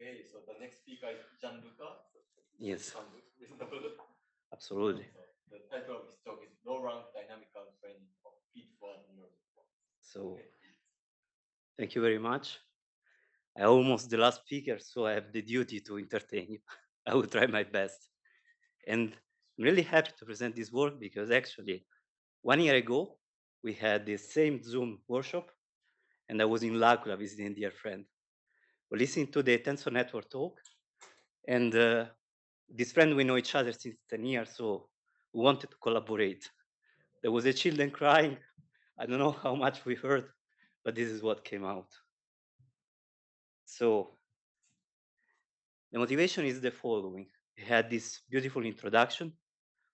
Okay, so the next speaker is Gianluca. Yes. Absolutely. So the title of his talk is Low-Rank Dynamical Training of Feed-Forward Neural Networks. So, thank you very much. I'm almost the last speaker, so I have the duty to entertain you. I will try my best. And I'm really happy to present this work because actually, 1 year ago, we had the same Zoom workshop, and I was in L'Aquila visiting a dear friend. We listened to the Tensor Network talk, and this friend, we know each other since 10 years, so we wanted to collaborate. There was a children crying. I don't know how much we heard, but this is what came out. So the motivation is the following. We had this beautiful introduction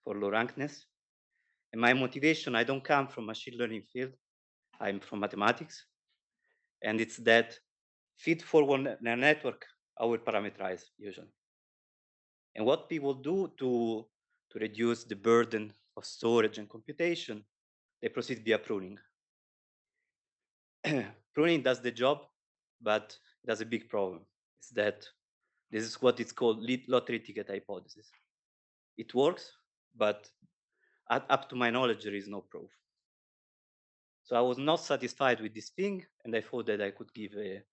for low rankness. And my motivation, I don't come from machine learning field. I'm from mathematics. And it's that feed-forward network I will parameterize usually. And what people do to reduce the burden of storage and computation, they proceed via pruning. Pruning does the job, but it has a big problem. It's that this is what is called lottery ticket hypothesis. It works, but up to my knowledge, there is no proof. So I was not satisfied with this thing, and I thought that I could give a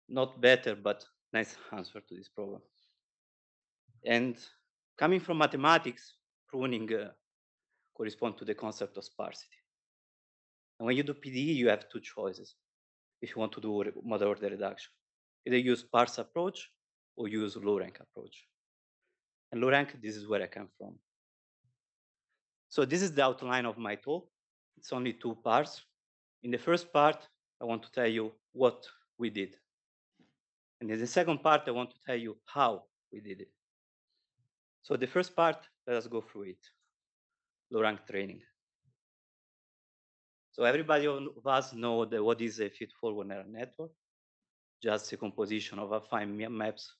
not better, but nice answer to this problem. And coming from mathematics, pruning corresponds to the concept of sparsity. And when you do PDE, you have two choices if you want to do model order reduction. Either use sparse approach or use low rank approach. And low rank, this is where I come from. So this is the outline of my talk. It's only 2 parts. In the first part, I want to tell you what we did. And in the second part, I want to tell you how we did it. So the first part, let us go through it. Low rank training. So everybody of us know that what is a feed-forward neural network? Just a composition of affine maps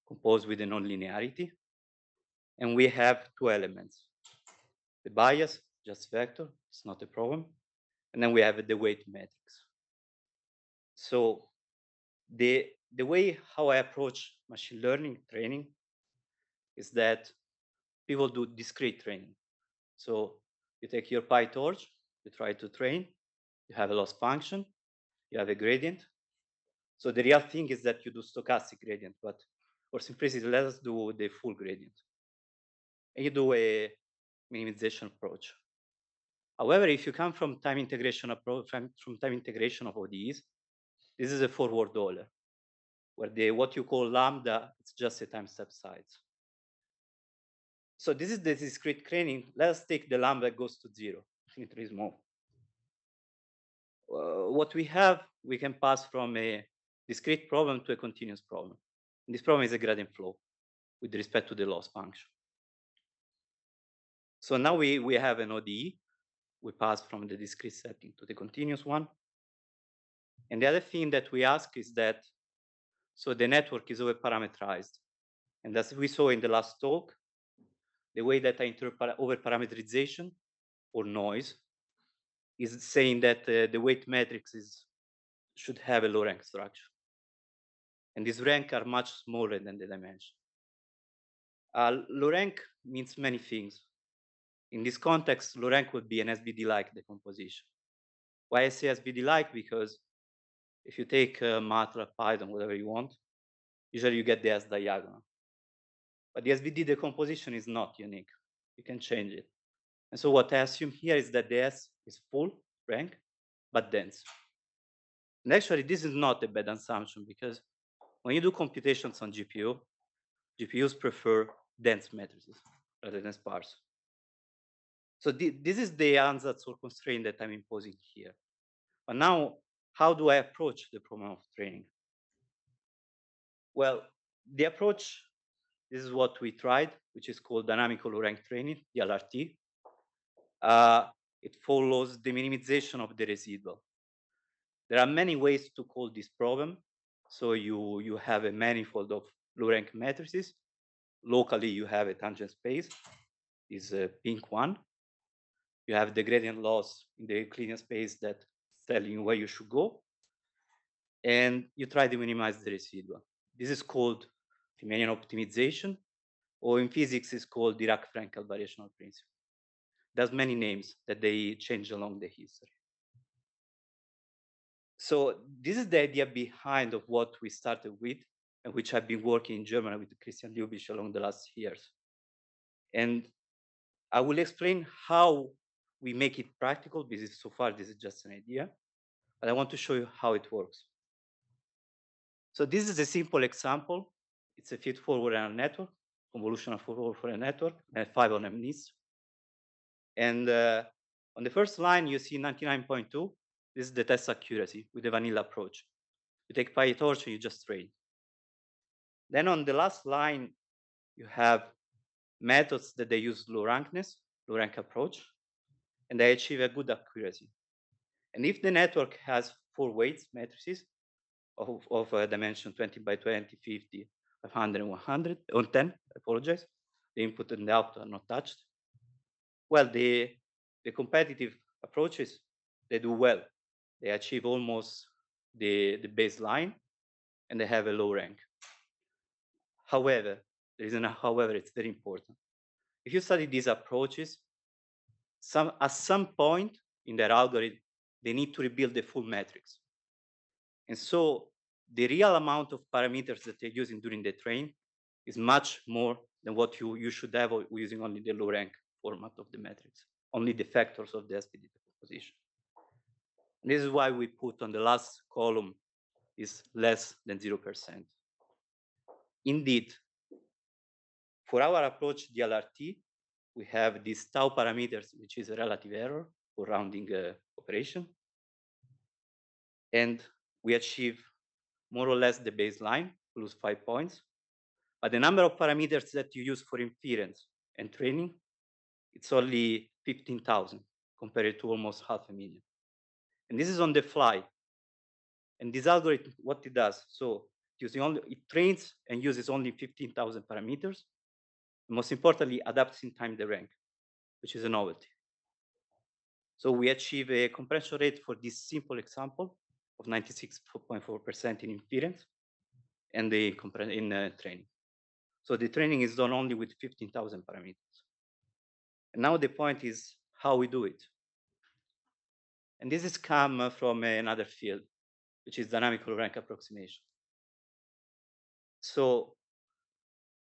composed with a nonlinearity. And we have 2 elements. The bias, just vector, it's not a problem. And then we have the weight matrix. So the way how I approach machine learning training is that people do discrete training. So you take your PyTorch, you try to train, you have a loss function, you have a gradient. So the real thing is that you do stochastic gradient, but for simplicity, let us do the full gradient. And you do a minimization approach. However, if you come from time integration approach, from time integration of ODEs, this is a forward dollar, where what you call lambda, it's just a time step size. So this is the discrete training. Let's take the lambda that goes to 0, infinitely small. What we have, we can pass from a discrete problem to a continuous problem. And this problem is a gradient flow with respect to the loss function. So now we have an ODE. We pass from the discrete setting to the continuous one. And the other thing that we ask is that, so the network is over-parameterized. And as we saw in the last talk, the way that I interpret over-parameterization or noise is saying that the weight matrix should have a low rank structure. And these rank are much smaller than the dimension. Low rank means many things. In this context, low rank would be an SVD-like decomposition. Why I say SVD-like? Because if you take MATLAB, Python, whatever you want, usually you get the S diagonal. But the SVD decomposition is not unique. You can change it. And so what I assume here is that the S is full rank, but dense. And actually, this is not a bad assumption because when you do computations on GPU, GPUs prefer dense matrices rather than sparse. So this is the ansatz or constraint that I'm imposing here. But now, how do I approach the problem of training? Well, the approach, this is what we tried, which is called dynamical low rank training, DLRT. It follows the minimization of the residual. There are many ways to call this problem. So you have a manifold of low rank matrices. Locally, you have a tangent space, is a pink one. You have the gradient loss in the Euclidean space that telling you where you should go. And you try to minimize the residual. This is called Riemannian optimization, or in physics is called Dirac-Frenkel variational principle. There's many names that they change along the history. So this is the idea behind of what we started with, and which I've been working in Germany with Christian Lubitsch along the last years. And I will explain how we make it practical, because so far this is just an idea, but I want to show you how it works. So this is a simple example. It's a feed-forward on a network, convolutional forward for a network, and 5 on MNIST. And on the first line, you see 99.2. This is the test accuracy with the vanilla approach. You take PyTorch and you just train. Then on the last line, you have methods that they use low rankness, low rank approach, and they achieve a good accuracy. And if the network has 4 weights matrices of a dimension 20 by 20, 50, 500, and 100, on 10, I apologize, the input and the output are not touched. Well, the competitive approaches, they do well. They achieve almost the baseline, and they have a low rank. However, there is a however, it's very important. If you study these approaches, at some point in their algorithm, they need to rebuild the full matrix. And so the real amount of parameters that they're using during the train is much more than what you should have using only the low rank format of the matrix, only the factors of the SPD decomposition. And this is why we put on the last column is less than 0%. Indeed, for our approach DLRT, we have these tau parameters, which is a relative error for rounding operation. And we achieve more or less the baseline, plus 5 points. But the number of parameters that you use for inference and training, it's only 15,000 compared to almost 500,000. And this is on the fly. And this algorithm, what it does, so it trains and uses only 15,000 parameters. And most importantly, adapts in time the rank, which is a novelty. So we achieve a compression rate for this simple example of 96.4% in inference and in training. So the training is done only with 15,000 parameters. And now the point is how we do it. And this is come from another field, which is dynamical rank approximation. So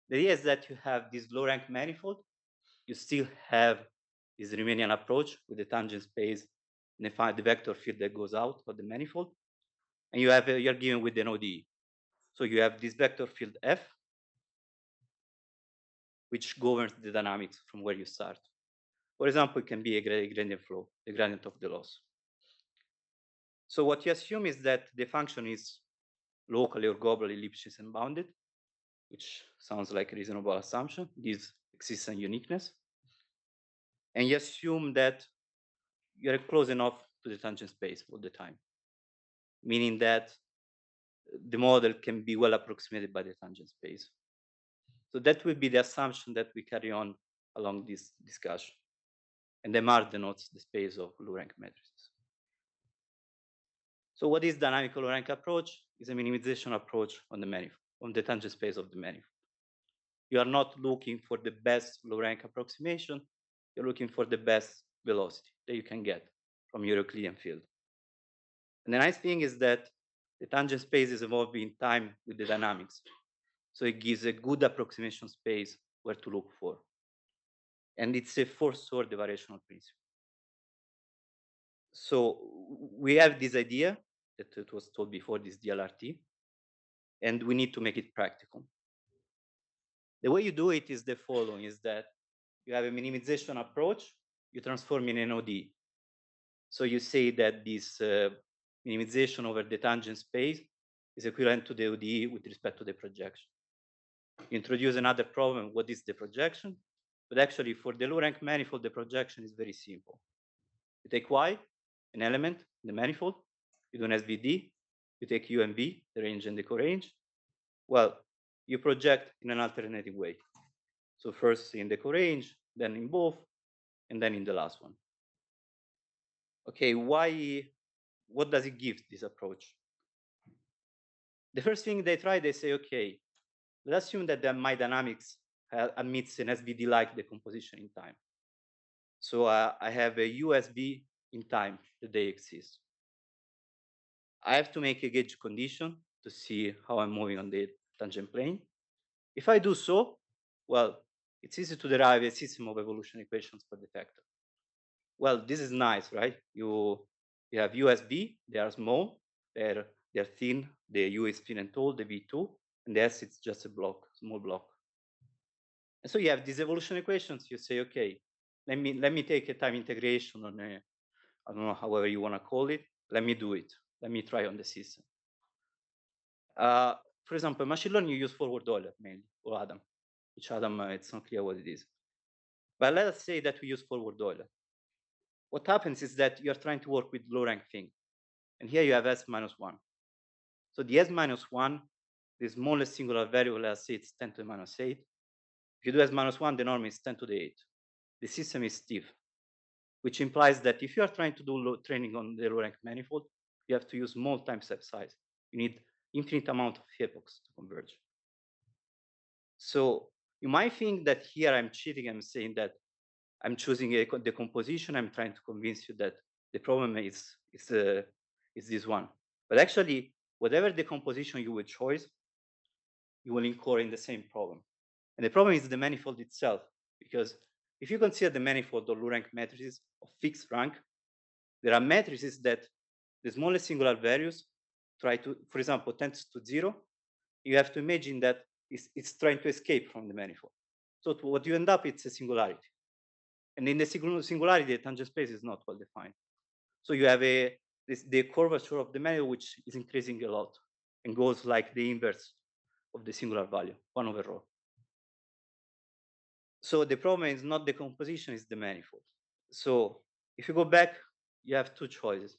the idea is that you have this low rank manifold, you still have this Riemannian approach with the tangent space and the vector field that goes out of the manifold, and you're given with an ODE. So you have this vector field F, which governs the dynamics from where you start. For example, it can be a gradient flow, the gradient of the loss. So what you assume is that the function is locally or globally Lipschitz bounded, which sounds like a reasonable assumption, gives existence uniqueness. And you assume that you're close enough to the tangent space all the time, meaning that the model can be well approximated by the tangent space. So that will be the assumption that we carry on along this discussion. And MR denotes the space of low rank matrices. So what is dynamical low rank approach? It's a minimization approach on the manifold, on the tangent space of the manifold. You are not looking for the best low rank approximation, you're looking for the best velocity that you can get from your Euclidean field. And the nice thing is that the tangent space is evolving in time with the dynamics. So it gives a good approximation space where to look for. And it's a forced order variational principle. So we have this idea that it was told before, this DLRT, and we need to make it practical. The way you do it is the following, is that you have a minimization approach, you transform in an ODE. So you say that this minimization over the tangent space is equivalent to the ODE with respect to the projection. You introduce another problem, what is the projection? But actually for the low rank manifold, the projection is very simple. You take Y, an element in the manifold, you do an SVD, you take U and V, the range and the corange. Well, you project in an alternating way. So first in the corange, then in both, and then in the last one. Okay, what does it give, this approach? The first thing they try, they say, okay, let's assume that my dynamics admits an SVD-like decomposition in time. So I have a USB in time that they exist. I have to make a gauge condition to see how I'm moving on the tangent plane. If I do so, well, it's easy to derive a system of evolution equations for the vector. Well, this is nice, right? You have USB, they are small, they're thin, the U is thin and tall, the V2, and the S it's just a block, small block. And so you have these evolution equations, you say, okay, let me take a time integration on a, I don't know, however you want to call it. Let me do it. Let me try on the system. For example, machine learning, you use forward Euler mainly, or Adam, which Adam, it's not clear what it is. But let us say that we use forward Euler. What happens is that you are trying to work with low rank thing. And here you have S minus 1. So the S minus 1, the smallest singular variable, let's say it's 10 to the minus 8. If you do S minus 1, the norm is 10 to the 8. The system is stiff, which implies that if you are trying to do training on the low rank manifold, you have to use small time step size. You need infinite amount of epochs to converge. So you might think that here I'm cheating. I'm saying that I'm choosing a decomposition. I'm trying to convince you that the problem is this one. But actually, whatever decomposition you will choose, you will incur in the same problem. And the problem is the manifold itself, because if you consider the manifold of low-rank matrices of fixed rank, there are matrices that the smallest singular values try to, for example, tends to 0. You have to imagine that it's trying to escape from the manifold. So what you end up, it's a singularity. And in the singularity, the tangent space is not well defined. So you have the curvature of the manifold, which is increasing a lot and goes like the inverse of the singular value, 1 over rho. So the problem is not the composition, it's the manifold. So if you go back, you have two choices.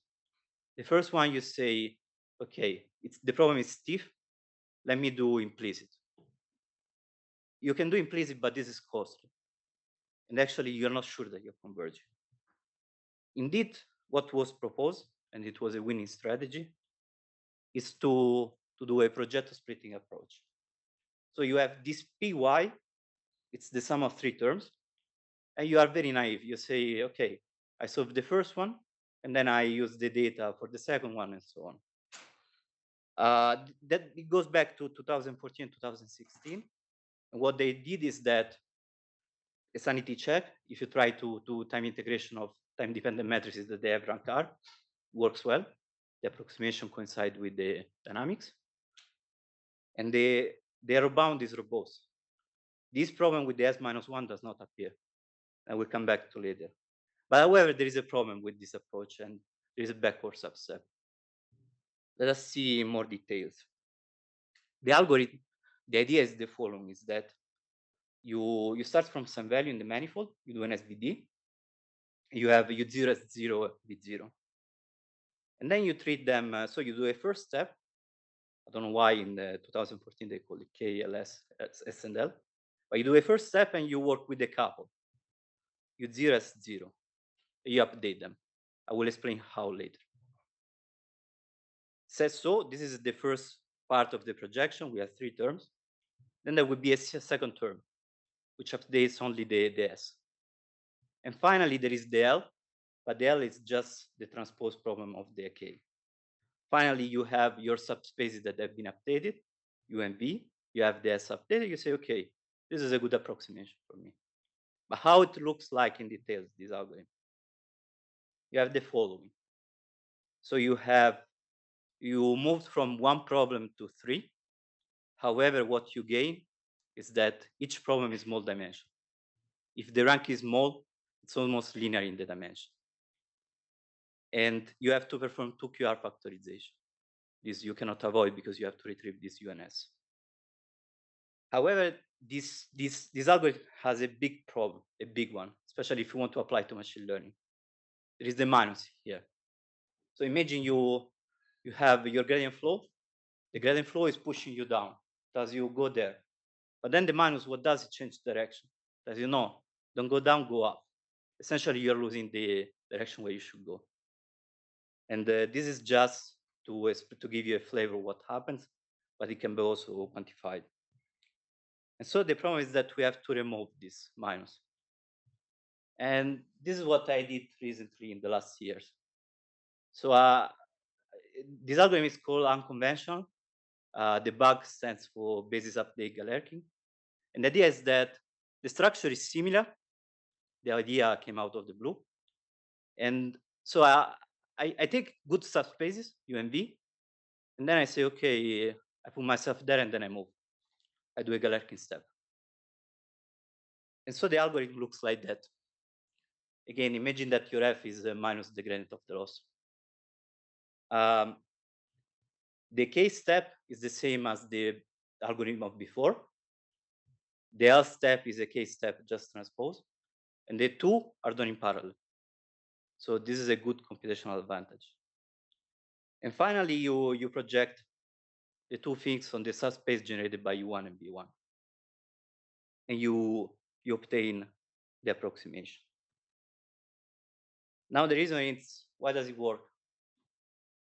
The first one, you say, okay, the problem is stiff. Let me do implicit. You can do implicit, but this is costly. And actually, you're not sure that you're converging. Indeed, what was proposed, and it was a winning strategy, is to do a projector-splitting approach. So you have this Py, it's the sum of 3 terms, and you are very naive. You say, okay, I solved the first one, and then I use the data for the second one, and so on. That it goes back to 2014, 2016. And what they did is that a sanity check, if you try to do time integration of time-dependent matrices that they have rank R, works well. The approximation coincides with the dynamics. And the error bound is robust. This problem with the S minus 1 does not appear. And we'll come back to later. But however, there is a problem with this approach, and there is a backward subset. Let us see more details. The algorithm, the idea is the following, is that you start from some value in the manifold, you do an SVD, you have U0 as 0, V0. And then you treat them, so you do a first step. I don't know why in 2014 they call it KLS, S and L. But you do a first step and you work with the couple. U0 as 0. You update them. I will explain how later. So this is the first part of the projection. We have 3 terms. Then there will be a second term, which updates only the S. And finally, there is the L, but the L is just the transpose problem of the K. Finally, you have your subspaces that have been updated, U and V. You have the S updated. You say, okay, this is a good approximation for me. But how it looks like in details, this algorithm? You have the following. So you moved from 1 problem to 3. However, what you gain is that each problem is small dimension. If the rank is small, it's almost linear in the dimension. And you have to perform 2 QR factorization. This you cannot avoid because you have to retrieve this UNS. However, this algorithm has a big problem, a big one, especially if you want to apply to machine learning. There is the minus here. So imagine you have your gradient flow. The gradient flow is pushing you down as you go there. But then the minus, what does it? Change direction. As you know, don't go down, go up. Essentially, you're losing the direction where you should go. And this is just to give you a flavor of what happens. but it can be also quantified. And so the problem is that we have to remove this minus. And this is what I did recently in the last years. So this algorithm is called unconventional. The bug stands for basis update Galerkin. And the idea is that the structure is similar. The idea came out of the blue. And so I take good subspaces, UMV, and then I say, okay, I put myself there and then I move. I do a Galerkin step. And so the algorithm looks like that. Again, imagine that your f is minus the gradient of the loss. The K step is the same as the algorithm of before. The L step is a K step just transpose. And the two are done in parallel. So this is a good computational advantage. And finally, you project the two things on the subspace generated by U1 and B1. And you obtain the approximation. Now the reason is, why does it work?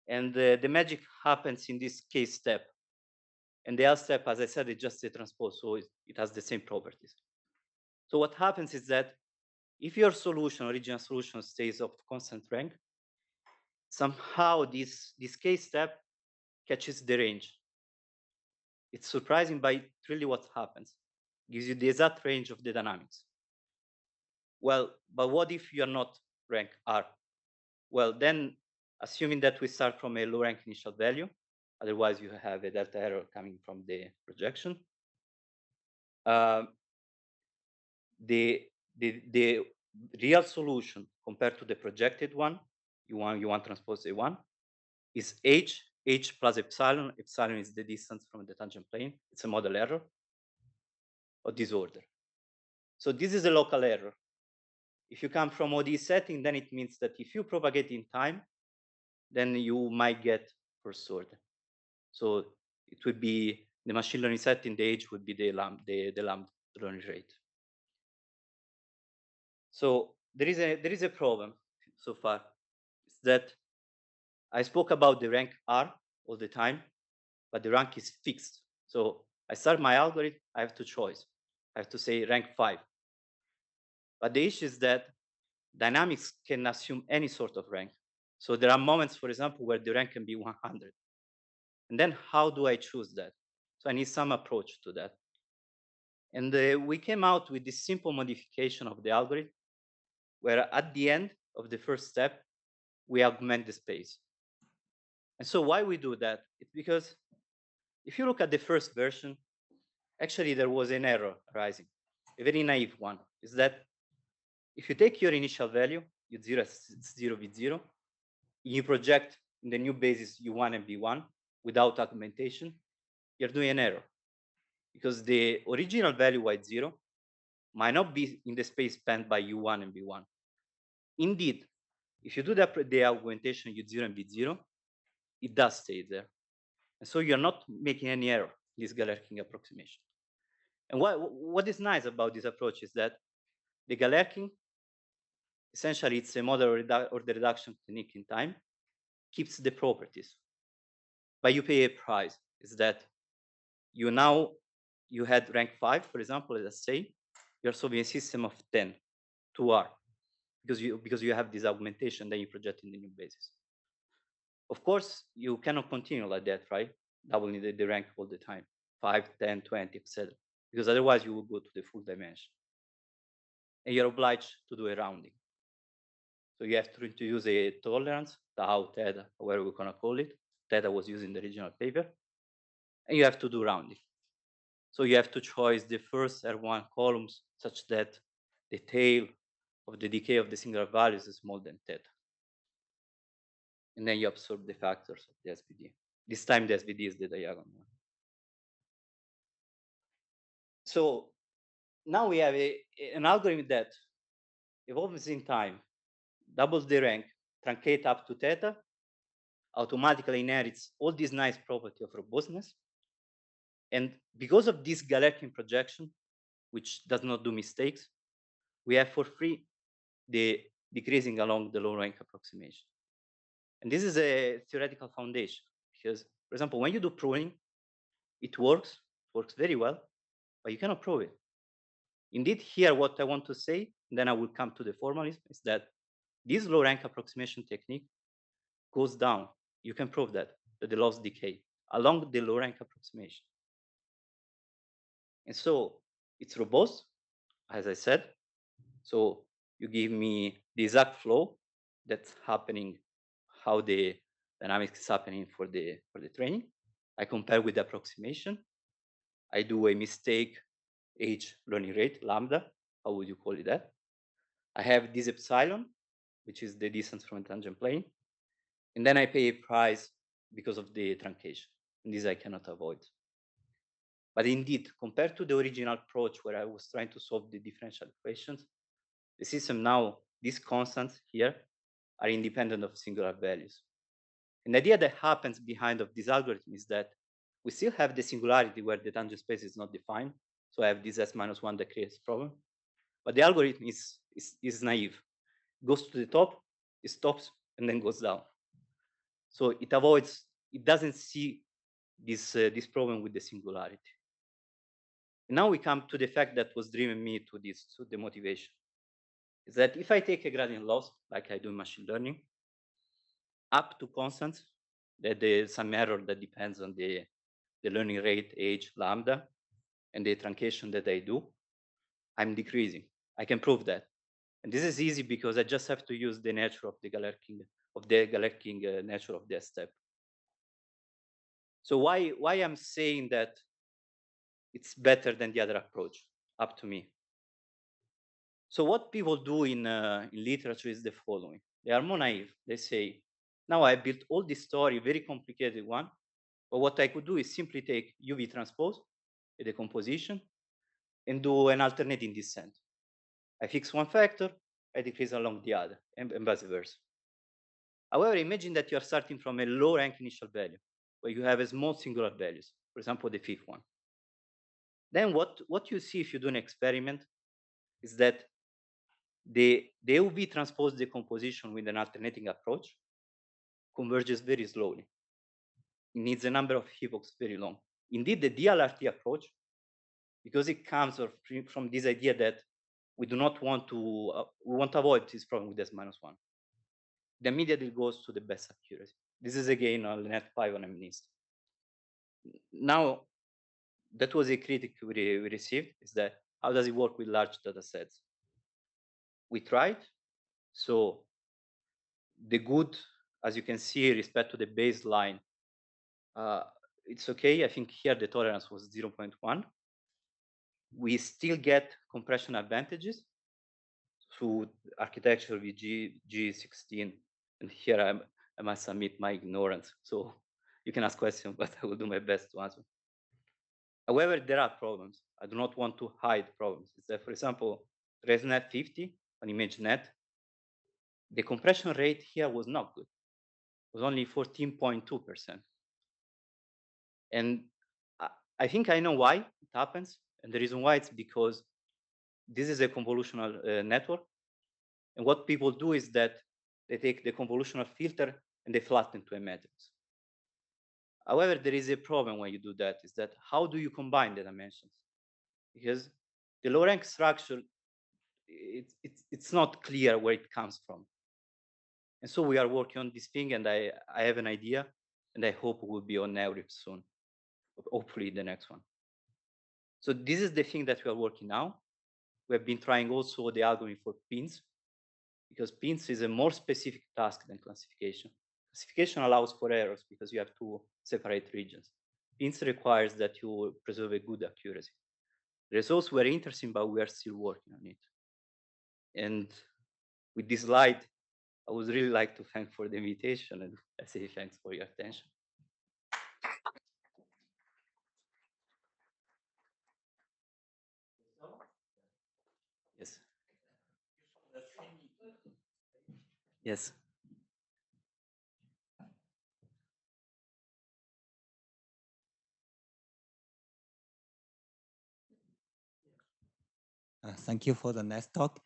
And the magic happens in this K step. And the L step, as I said, is just a transpose, so it has the same properties. So what happens is that if your solution, original solution, stays of constant rank, somehow this K step catches the range. It's surprising, but really what happens. It gives you the exact range of the dynamics. Well, but what if you're not rank R? Well, then, assuming that we start from a low rank initial value, otherwise you have a delta error coming from the projection. The real solution compared to the projected one, U1 transpose A1, is H plus epsilon. Epsilon is the distance from the tangent plane. It's a model error of this order. So this is a local error. If you come from ODE setting, then it means that if you propagate in time, then you might get first order. So it would be the machine learning setting, the H would be the lambda learning rate. So there is a problem so far. It's that I spoke about the rank R all the time, but the rank is fixed. So I start my algorithm, I have two choices. I have to say rank 5. But the issue is that dynamics can assume any sort of rank. So there are moments, for example, where the rank can be 100. And then how do I choose that? So I need some approach to that. And we came out with this simple modification of the algorithm, where at the end of the first step, we augment the space. And so why we do that? It's because if you look at the first version, actually there was an error arising, a very naive one, is that if you take your initial value, U0 0 V0, you project in the new basis U1 and B1 without augmentation, you're doing an error. Because the original value Y0 might not be in the space spanned by U1 and B1. Indeed, if you do the augmentation U0 and B0, it does stay there. And so you're not making any error in this Galerkin approximation. And what is nice about this approach is that the Galerkin, essentially it's a model or the reduction technique in time, keeps the properties. But you pay a price, is that you had rank 5, for example, let's say, you're solving a system of 10, 2R, because you have this augmentation, then you project in the new basis. Of course, you cannot continue like that, right? Doubling the rank all the time, 5, 10, 20, etc. Because otherwise you will go to the full dimension. And you're obliged to do a rounding. So you have to use a tolerance, tau, theta, whatever we're gonna call it. Theta was used in the original paper. And you have to do rounding. So you have to choose the first R1 columns such that the tail of the decay of the singular values is smaller than theta. And then you absorb the factors of the SVD. This time the SVD is the diagonal one. So now we have an algorithm that evolves in time, doubles the rank, truncate up to theta, automatically inherits all these nice property of robustness. And because of this Galerkin projection, which does not do mistakes, we have for free the decreasing along the low rank approximation. And this is a theoretical foundation because, for example, when you do pruning, It works very well, but you cannot prove it. Indeed, here what I want to say, then I will come to the formalism, is that this low rank approximation technique goes down. You can prove that the laws decay along the low rank approximation. And so it's robust, as I said. So you give me the exact flow that's happening, how the dynamics is happening for the training. I compare with the approximation. I do a mistake H learning rate, lambda, how would you call it that? I have this epsilon, which is the distance from the tangent plane. And then I pay a price because of the truncation. And this I cannot avoid. But indeed, compared to the original approach where I was trying to solve the differential equations, the system now, these constants here, are independent of singular values. And the idea that happens behind of this algorithm is that we still have the singularity where the tangent space is not defined. So I have this S-1 that creates a problem. But the algorithm is naive. It goes to the top, it stops, and then goes down. So it avoids, it doesn't see this problem with the singularity. And now we come to the fact that was driving me to this, to the motivation. Is that if I take a gradient loss, like I do in machine learning, up to constants, that there's some error that depends on the learning rate, age, lambda, and the truncation that I do, I'm decreasing. I can prove that. And this is easy because I just have to use the nature of the Galerkin nature of the step. So why I'm saying that it's better than the other approach, up to me. So what people do in literature is the following. They are more naive. They say, now I built all this story, very complicated one, but what I could do is simply take UV transpose, a decomposition, and do an alternating descent. I fix one factor, I decrease along the other, and vice versa. However, imagine that you are starting from a low rank initial value, where you have a small singular values, for example, the fifth one. Then what you see if you do an experiment is that the UV transpose decomposition with an alternating approach converges very slowly. It needs a number of epochs very long. Indeed, the DLRT approach, because it comes from this idea that we do not want to, we want to avoid this problem with S-1, it immediately goes to the best accuracy. This is again on net 5 on MNIST. Now, that was a critic we received, is that how does it work with large data sets? We tried. So the good, as you can see, respect to the baseline, it's okay. I think here the tolerance was 0.1. We still get compression advantages through architecture with G16. And here I must admit my ignorance. So you can ask questions, but I will do my best to answer. However, there are problems. I do not want to hide problems. It's that, for example, ResNet 50 on ImageNet, the compression rate here was not good. It was only 14.2%. And I think I know why it happens. And the reason why it's because this is a convolutional network. And what people do is that they take the convolutional filter and they flatten to a matrix. However, there is a problem when you do that, is that how do you combine the dimensions? Because the low rank structure, it's not clear where it comes from. And so we are working on this thing, and I have an idea, and I hope it will be on Eurip soon, hopefully the next one. So this is the thing that we are working now. We have been trying also the algorithm for pins, because pins is a more specific task than classification. Classification allows for errors because you have to separate regions. Pins requires that you preserve a good accuracy. The results were interesting, but we are still working on it. And with this slide, I would really like to thank for the invitation, and I say thanks for your attention. Yes. Yes. Thank you for the next talk.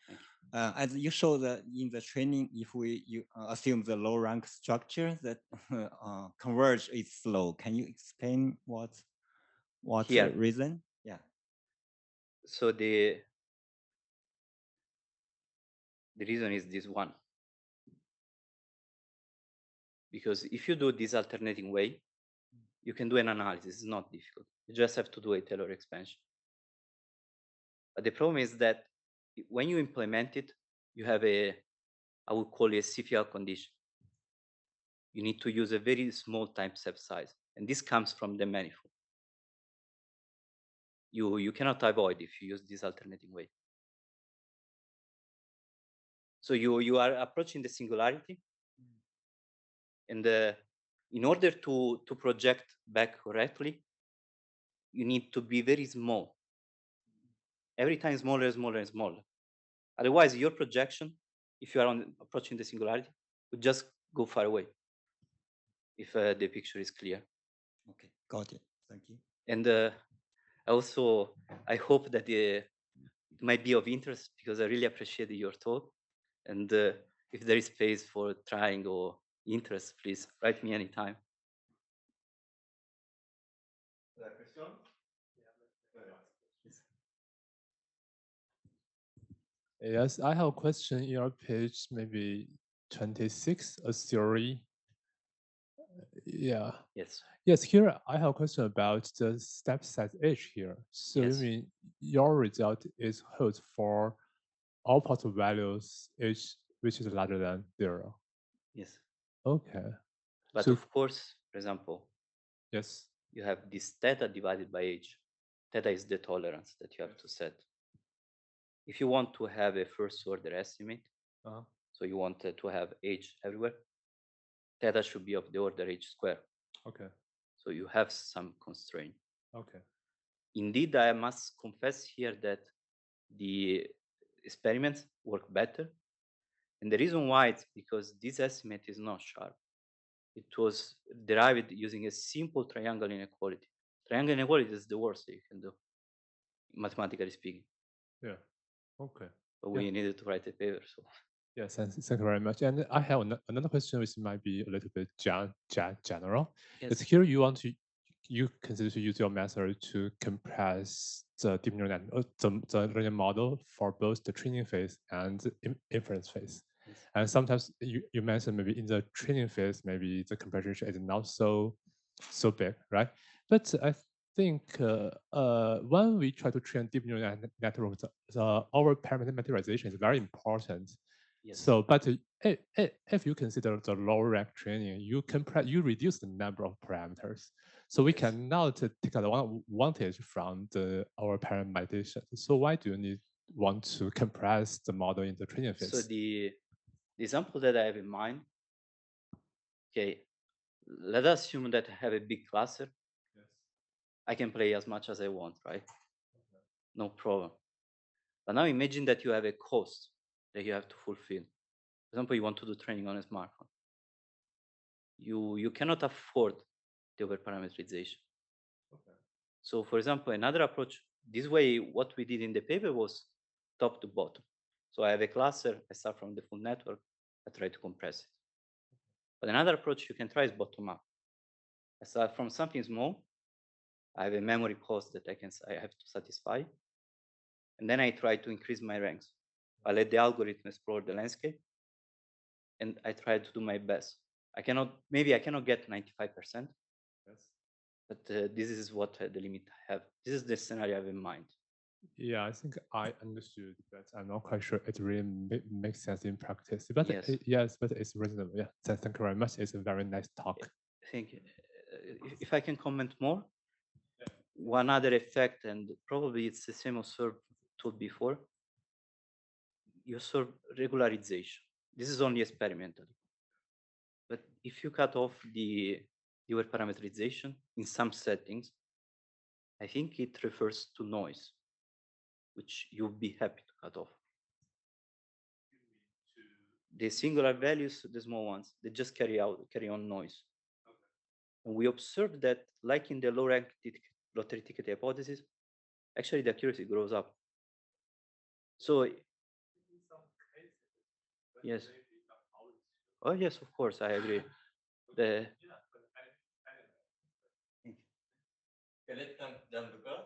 As you show that in the training, if you assume the low rank structure, that converge is slow. Can you explain what What's Here. the reason? Yeah. So the reason is this one. Because if you do this alternating way, you can do an analysis. It's not difficult. You just have to do a Taylor expansion. But the problem is that when you implement it, you have a, I would call it a CFL condition. You need to use a very small time step size. And this comes from the manifold. You cannot avoid if you use this alternating way. So you are approaching the singularity. And in order to project back correctly, you need to be very small. Every time smaller, smaller, and smaller. Otherwise, your projection, if you are approaching the singularity, would just go far away if the picture is clear. Okay, got it. Thank you. And also, I hope that it might be of interest because I really appreciate your talk. And if there is space for trying or interest, please write me anytime. Yes, I have a question in your page, maybe 26, a theory. Yeah. Yes. Yes, here I have a question about the step size h here. So Yes. you mean your result is holds for all possible values h which is larger than 0. Yes. Okay. But So- of course, for example, Yes. you have this theta divided by h. Theta is the tolerance that you have to set. If you want to have a first order estimate, so you want to have h everywhere, theta should be of the order h squared. Okay. So you have some constraint. Okay. Indeed, I must confess here that the experiments work better. And the reason why it's because this estimate is not sharp. It was derived using a simple triangle inequality. Triangle inequality is the worst you can do, mathematically speaking. Yeah. Okay. But we needed to write a paper. So Yes, thank you very much. And I have another question which might be a little bit general. yes. It's here you consider to use your method to compress the deep neural network, the learning model for both the training phase and the inference phase. Yes. And sometimes you mentioned maybe in the training phase, maybe the compression is not so big, right? But I think when we try to train deep neural networks, our parameter materialization is very important. Yes. So, but if you consider the low rank training, you reduce the number of parameters. So we Yes. cannot take advantage from our parameterization. So why do you want to compress the model in the training phase? So the example that I have in mind, okay, let us assume that I have a big cluster. Yes. I can play as much as I want, right? Okay. No problem. But now imagine that you have a cost that you have to fulfill. For example, you want to do training on a smartphone. You cannot afford the overparameterization. Okay. So for example, another approach, this way, what we did in the paper was top to bottom. So I have a cluster, I start from the full network, I try to compress it. But another approach you can try is bottom up. I start from something small, I have a memory cost that I have to satisfy. And then I try to increase my ranks. I let the algorithm explore the landscape and I try to do my best. Maybe I cannot get 95%, yes. But this is what the limit I have. This is the scenario I have in mind. Yeah, I think I understood, but I'm not quite sure it really makes sense in practice. But yes, yes, but it's reasonable. Yeah, thank you very much. It's a very nice talk. Thank you. If I can comment more, one other effect, and probably it's the same observed before, you observe regularization. This is only experimental. But if you cut off the overparameterization in some settings, I think it refers to noise, which you'll be happy to cut off. The singular values, the small ones, they just carry on noise. Okay. And we observed that, like in the low rank lottery ticket hypothesis, actually the accuracy grows up. So yes. Oh yes, of course, I agree. Okay, let's thank Gianluca.